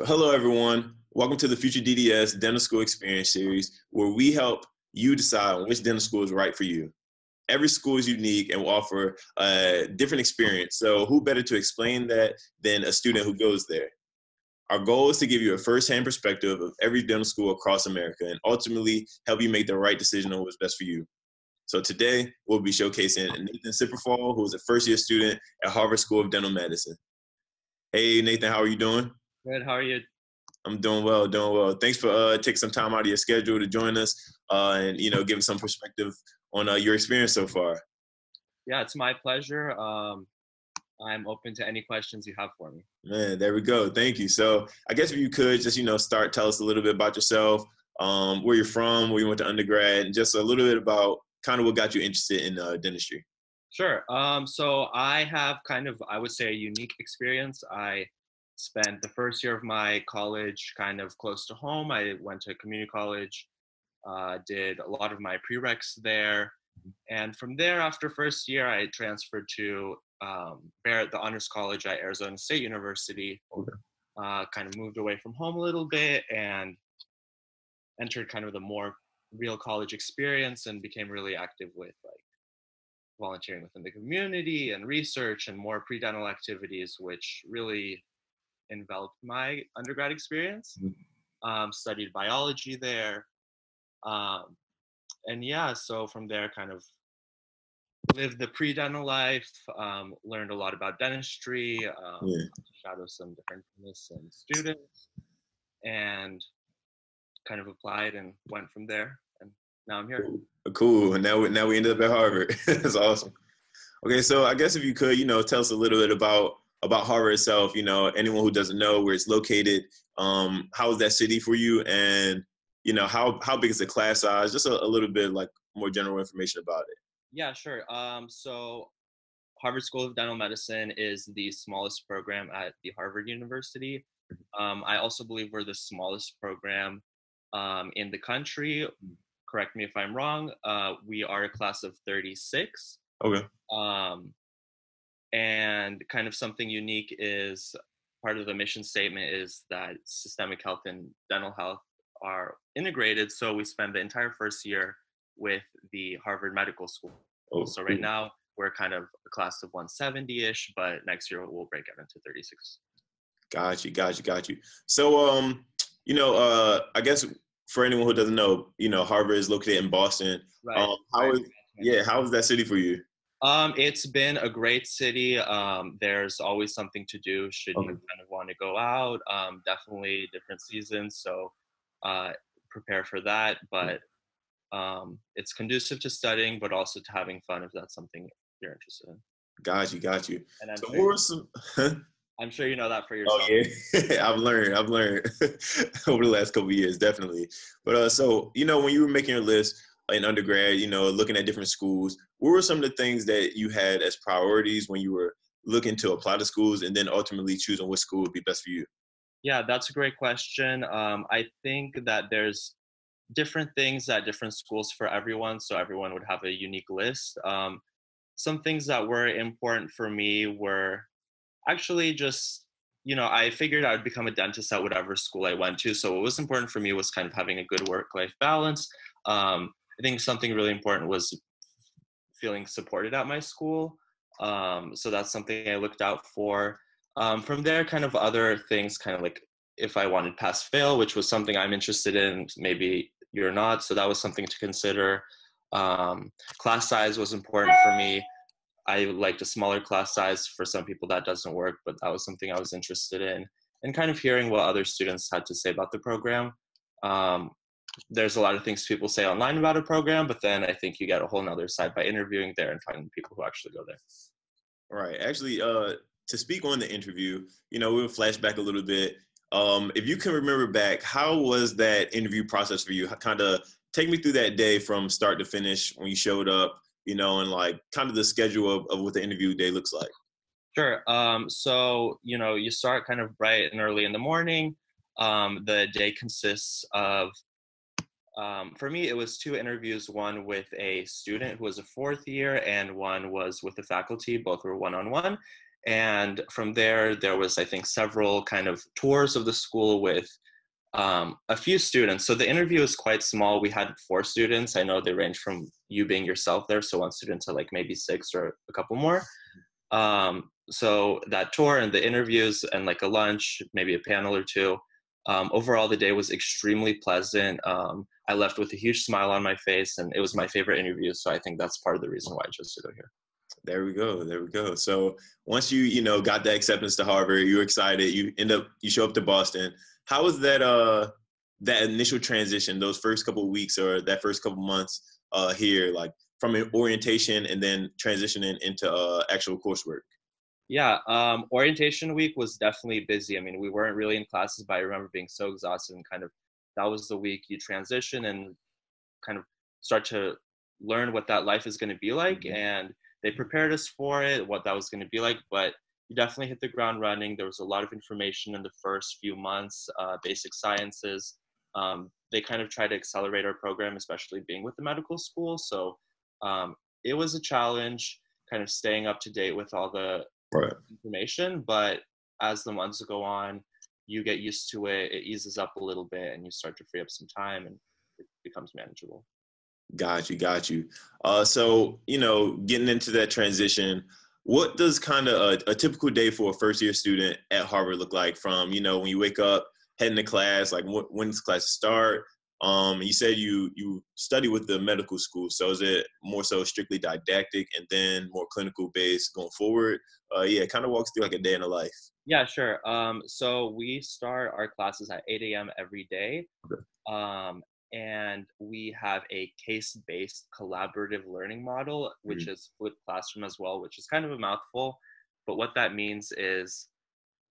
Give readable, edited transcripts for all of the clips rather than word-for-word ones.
So hello everyone. Welcome to the FutureDDS Dental School Experience Series, where we help you decide which dental school is right for you. Every school is unique and will offer a different experience. So who better to explain that than a student who goes there? Our goal is to give you a firsthand perspective of every dental school across America and ultimately help you make the right decision on what's best for you. So today we'll be showcasing Nathan Sipperfall, who is a first-year student at Harvard School of Dental Medicine. Hey Nathan, how are you doing? Good. How are you? I'm doing well, doing well. Thanks for taking some time out of your schedule to join us and, give us some perspective on your experience so far. Yeah, it's my pleasure. I'm open to any questions you have for me. Man, there we go. Thank you. So I guess if you could just, tell us a little bit about yourself, where you're from, where you went to undergrad, and just a little bit about kind of what got you interested in dentistry. Sure. So I have I would say, a unique experience. I spent the first year of my college kind of close to home. I went to community college, did a lot of my prereqs there. And from there, after first year, I transferred to Barrett, the Honors College at Arizona State University. Okay. Kind of moved away from home a little bit and entered kind of the more real college experience and became really active with volunteering within the community and research and more pre-dental activities, which really enveloped my undergrad experience. Studied biology there. And yeah, so from there kind of lived the pre-dental life, learned a lot about dentistry, shadowed some different dentists and students, and kind of applied and went from there. And now I'm here. Cool. And now we ended up at Harvard. That's awesome. Okay, so I guess if you could, tell us a little bit about Harvard itself, anyone who doesn't know where it's located, how is that city for you? And, how big is the class size? Just a little bit like more general information about it. Yeah, sure. So Harvard School of Dental Medicine is the smallest program at the Harvard University. I also believe we're the smallest program in the country. Correct me if I'm wrong. We are a class of 36. Okay. And kind of something unique is part of the mission statement is that systemic health and dental health are integrated. So we spend the entire first year with the Harvard Medical School. So right now we're kind of a class of 170-ish, but next year we'll break out into 36. Got you. So, I guess for anyone who doesn't know, Harvard is located in Boston. Right. How is that city for you? It's been a great city. There's always something to do should you kind of want to go out. Definitely different seasons, so prepare for that. But it's conducive to studying, but also to having fun if that's something you're interested in. Got you. And I'm, so sure, what were some? I'm sure you know that for yourself. Oh yeah, I've learned over the last couple of years, definitely. But so when you were making your list in undergrad, looking at different schools, what were some of the things that you had as priorities when you were looking to apply to schools and then ultimately choosing which school would be best for you? Yeah, that's a great question. I think that there's different things at different schools for everyone, so everyone would have a unique list. Some things that were important for me were actually just, I figured I would become a dentist at whatever school I went to. So what was important for me was kind of having a good work-life balance. I think something really important was feeling supported at my school. So that's something I looked out for. From there, kind of other things, kind of like if I wanted pass fail, which was something I'm interested in, maybe you're not. So that was something to consider. Class size was important for me. I liked a smaller class size. For some people that doesn't work, but that was something I was interested in. And kind of hearing what other students had to say about the program. There's a lot of things people say online about a program, but then I think you get a whole nother side by interviewing there and finding people who actually go there. Right. Actually, to speak on the interview, we'll flash back a little bit. If you can remember back, how was that interview process for you? Kind of take me through that day from start to finish when you showed up, and like kind of the schedule of what the interview day looks like. Sure. So, you start kind of bright and early in the morning. The day consists of For me, it was two interviews, one with a student who was a fourth year and one was with the faculty. Both were one-on-one. And from there, there was, I think, several kind of tours of the school with a few students. So the interview is quite small. We had 4 students. I know they range from you being yourself there, so 1 student to like maybe 6 or a couple more. So that tour and the interviews and like a lunch, maybe a panel or two. Overall, the day was extremely pleasant. I left with a huge smile on my face, and it was my favorite interview. So I think that's part of the reason why I chose to go here. There we go. There we go. So once you got that acceptance to Harvard, you're excited. You show up to Boston. How was that initial transition? Those first couple of weeks or that first couple months here, like from an orientation and then transitioning into actual coursework. Yeah, orientation week was definitely busy. I mean, we weren't really in classes, but I remember being so exhausted and kind of that was the week you transition and kind of start to learn what that life is going to be like. Mm-hmm. And they prepared us for it, what that was going to be like. But you definitely hit the ground running. There was a lot of information in the first few months, basic sciences. They kind of tried to accelerate our program, especially being with the medical school. So it was a challenge kind of staying up to date with all the Right. information. But as the months go on, you get used to it. It eases up a little bit and you start to free up some time and it becomes manageable. Got you. So, getting into that transition, what does kind of a typical day for a first year student at Harvard look like from, when you wake up, heading to class, like when does class start? You said you study with the medical school. So is it more so strictly didactic and then more clinical based going forward? Kind of walks through like a day in the life. Yeah, sure. So we start our classes at 8 a.m. every day. Okay. And we have a case-based collaborative learning model, which is flipped classroom as well, which is kind of a mouthful. But what that means is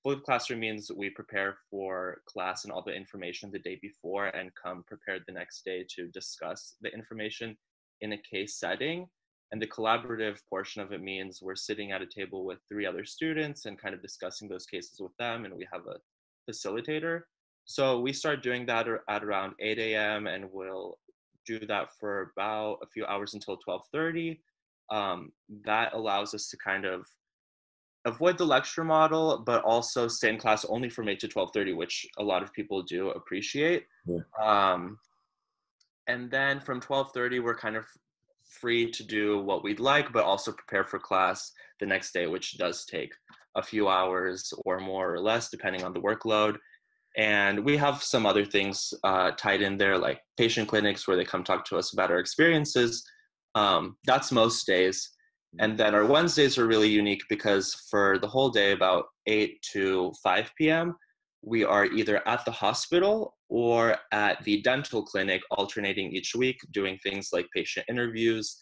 flipped classroom means we prepare for class and all the information the day before and come prepared the next day to discuss the information in a case setting. And the collaborative portion of it means we're sitting at a table with 3 other students and kind of discussing those cases with them. And we have a facilitator. So we start doing that at around 8 a.m. and we'll do that for about a few hours until 12:30. That allows us to kind of avoid the lecture model, but also stay in class only from 8 to 12:30, which a lot of people do appreciate. Yeah. And then from 12:30, we're kind of free to do what we'd like, but also prepare for class the next day, which does take a few hours or more or less, depending on the workload. And we have some other things tied in there, like patient clinics where they come talk to us about our experiences. That's most days. And then our Wednesdays are really unique because for the whole day, about 8 to 5 p.m., we are either at the hospital or at the dental clinic, alternating each week, doing things like patient interviews,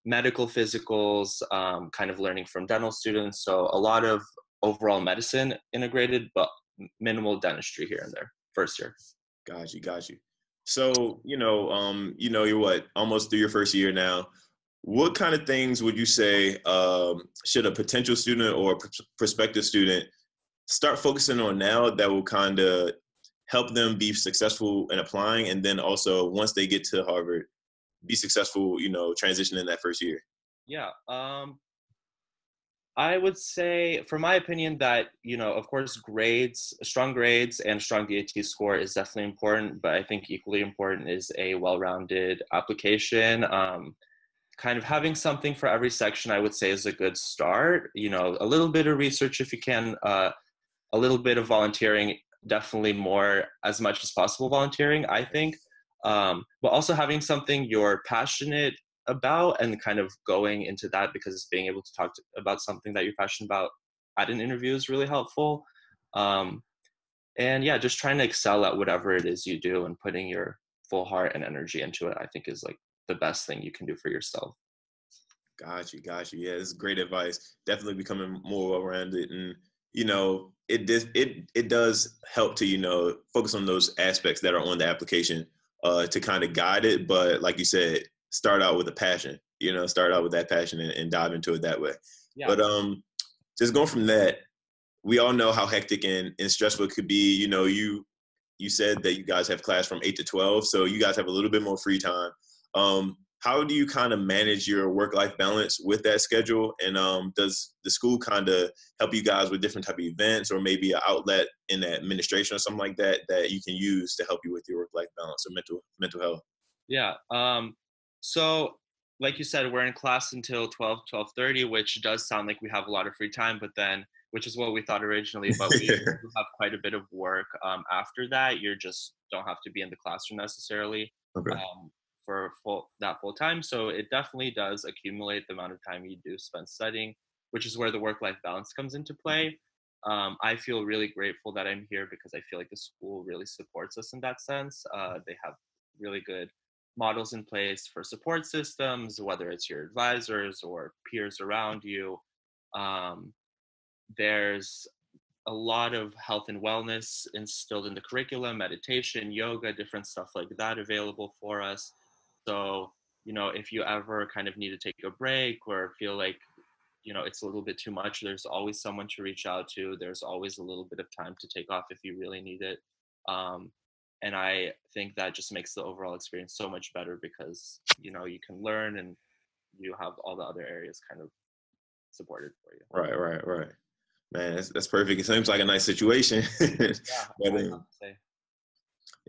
medical physicals, kind of learning from dental students. So a lot of overall medicine integrated, but minimal dentistry here and there first year. Got you. So, you're what, almost through your first year now. What kind of things would you say should a potential student or prospective student start focusing on now that will kind of help them be successful in applying, and then also once they get to Harvard, be successful, transitioning that first year? Yeah. I would say, from my opinion, that, of course, strong grades and strong DAT score is definitely important, but I think equally important is a well-rounded application. Kind of having something for every section, I would say, is a good start. A little bit of research if you can, a little bit of volunteering, definitely more, as much as possible volunteering, I think. But also having something you're passionate about and kind of going into that, because being able to talk about something that you're passionate about at an interview is really helpful. And yeah, just trying to excel at whatever it is you do and putting your full heart and energy into it, I think is like the best thing you can do for yourself. Got you. Yeah, it's great advice. Definitely becoming more well-rounded, and it does help to focus on those aspects that are on the application to kind of guide it. But like you said, start out with a passion. Start out with that passion and dive into it that way. Yeah. But just going from that, we all know how hectic and stressful it could be. you said that you guys have class from 8 to 12, so you guys have a little bit more free time. How do you kind of manage your work-life balance with that schedule? And does the school kind of help you guys with different type of events, or maybe an outlet in the administration or something like that that you can use to help you with your work-life balance or mental health? Yeah. So like you said, we're in class until 12:30, which does sound like we have a lot of free time, but then, which is what we thought originally, but we do have quite a bit of work after that. You just don't have to be in the classroom necessarily Okay. for full time. So it definitely does accumulate the amount of time you do spend studying, which is where the work-life balance comes into play. I feel really grateful that I'm here because I feel like the school really supports us in that sense. They have really good models in place for support systems, whether it's your advisors or peers around you. Um, there's a lot of health and wellness instilled in the curriculum, meditation, yoga, different stuff like that available for us. So, if you ever kind of need to take a break or feel like, it's a little bit too much, there's always someone to reach out to. There's always a little bit of time to take off if you really need it. Um, and I think that just makes the overall experience so much better because, you can learn and you have all the other areas kind of supported for you. Right. Man, that's perfect. It seems like a nice situation. Yeah, But, I'd have to say.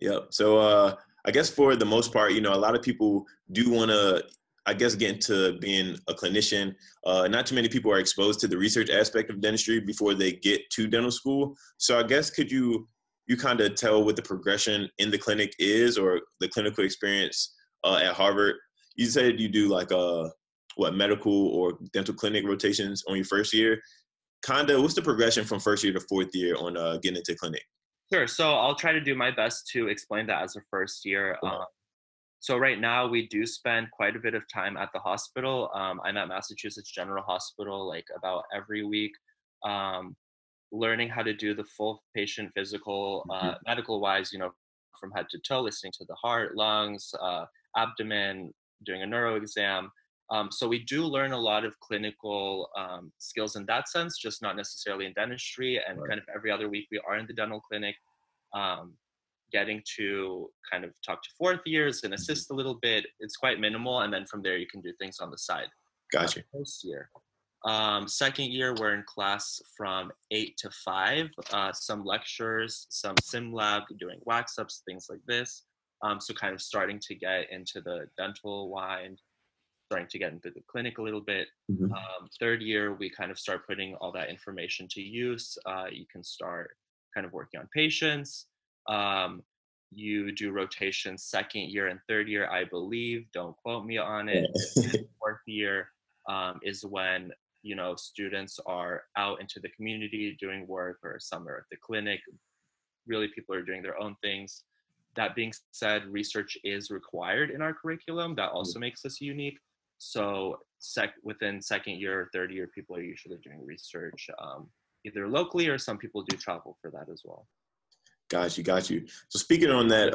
yep. So I guess for the most part, a lot of people do want to, I guess, get into being a clinician. Not too many people are exposed to the research aspect of dentistry before they get to dental school. So I guess could you kind of tell what the progression in the clinic is, or the clinical experience at Harvard? You said you do like medical or dental clinic rotations on your first year. Kind of, what's the progression from first year to fourth year on getting into clinic? Sure. So I'll try to do my best to explain that as a first year. So right now we do spend quite a bit of time at the hospital. I'm at Massachusetts General Hospital like about every week, learning how to do the full patient physical, medical wise, from head to toe, listening to the heart, lungs, abdomen, doing a neuro exam. So we do learn a lot of clinical skills in that sense, just not necessarily in dentistry. And Right. kind of every other week we are in the dental clinic, um, getting to kind of talk to fourth years and assist a little bit. It's quite minimal. And then from there, you can do things on the side. Gotcha. First year. Second year, we're in class from 8 to 5, some lectures, some sim lab, doing wax ups, things like this. So kind of starting to get into the dental wind, starting to get into the clinic a little bit. Mhm. Third year, we kind of start putting all that information to use. You can start kind of working on patients. You do rotations second year and third year, I believe. Don't quote me on it. Fourth year is when students are out into the community doing work, or some are at the clinic. Really, people are doing their own things. That being said, research is required in our curriculum. That also makes us unique. So within second year or third year, people are usually doing research, either locally, or some people do travel for that as well. Got you. So speaking on that,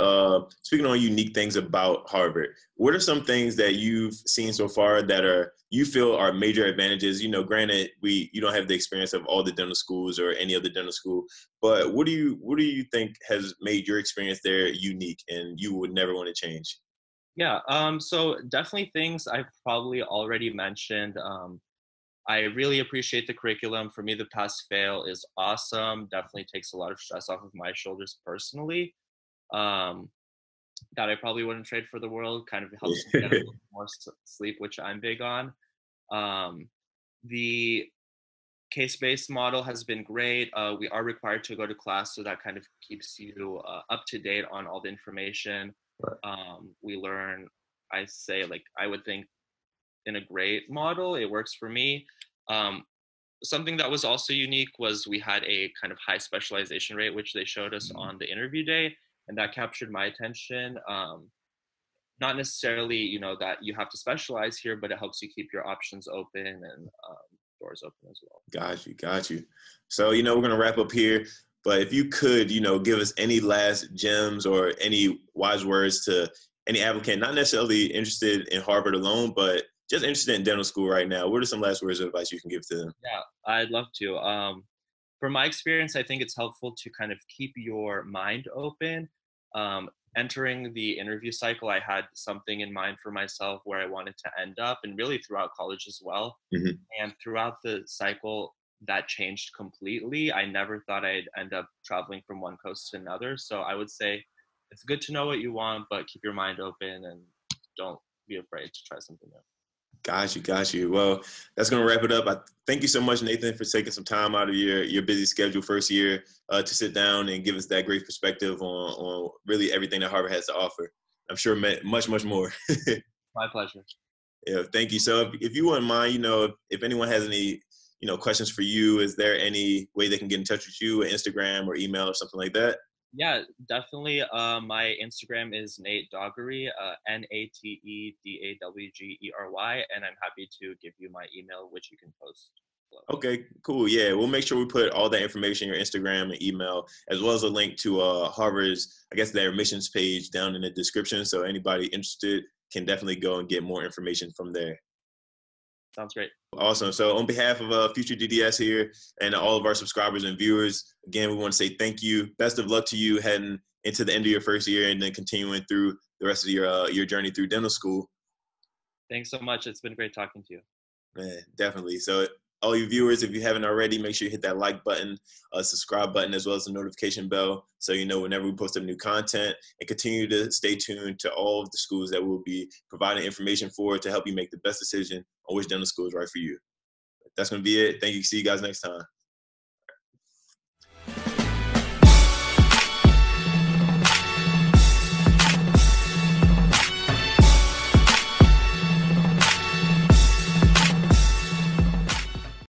speaking on unique things about Harvard, what are some things that you've seen so far that you feel are major advantages? Granted, you don't have the experience of all the dental schools or any other dental school, but what do you think has made your experience there unique and you would never want to change? Yeah, so definitely things I've probably already mentioned. I really appreciate the curriculum. For me, the pass fail is awesome. Definitely takes a lot of stress off of my shoulders personally. Um, that I probably wouldn't trade for the world. Kind of helps me get a little more sleep, which I'm big on. Um, the case-based model has been great. We are required to go to class, so that kind of keeps you up to date on all the information. Right. We learn, I would think, in a great model. It works for me. Um, Something that was also unique was we had a kind of high specialization rate, which they showed us on the interview day, and that captured my attention. Not necessarily, that you have to specialize here, but it helps you keep your options open and doors open as well. Got you. So, we're going to wrap up here, but if you could, give us any last gems or any wise words to any applicant, not necessarily interested in Harvard alone, but just interested in dental school right now, what are some last words of advice you can give to them? Yeah, I'd love to. from my experience, I think it's helpful to kind of keep your mind open. Entering the interview cycle, I had something in mind for myself where I wanted to end up, and really throughout college as well. Hmm. And throughout the cycle, that changed completely. I never thought I'd end up traveling from one coast to another. So I would say it's good to know what you want, but keep your mind open and don't be afraid to try something new. Got you, got you. Well, that's gonna wrap it up. I thank you so much, Nathan, for taking some time out of your busy schedule first year to sit down and give us that great perspective on really everything that Harvard has to offer. I'm sure much more. My pleasure. Yeah, thank you. So if you wouldn't mind, if anyone has any, questions for you, is there any way they can get in touch with you, Instagram or email or something like that? Yeah, definitely. My Instagram is Nate Doggery, NateDawgery, and I'm happy to give you my email, which you can post below. Okay, cool. Yeah, we'll make sure we put all that information, your Instagram and email, as well as a link to Harvard's, I guess, their admissions page down in the description. So anybody interested can definitely go and get more information from there. Sounds great. Awesome. So on behalf of FutureDDS here and all of our subscribers and viewers, again, we want to say thank you. Best of luck to you heading into the end of your first year and then continuing through the rest of your journey through dental school. Thanks so much. It's been great talking to you. Man, definitely. So all you viewers, if you haven't already, make sure you hit that like button, subscribe button, as well as the notification bell so you know whenever we post up new content, and continue to stay tuned to all of the schools that we'll be providing information for to help you make the best decision on which dental school is right for you. That's going to be it. Thank you. See you guys next time.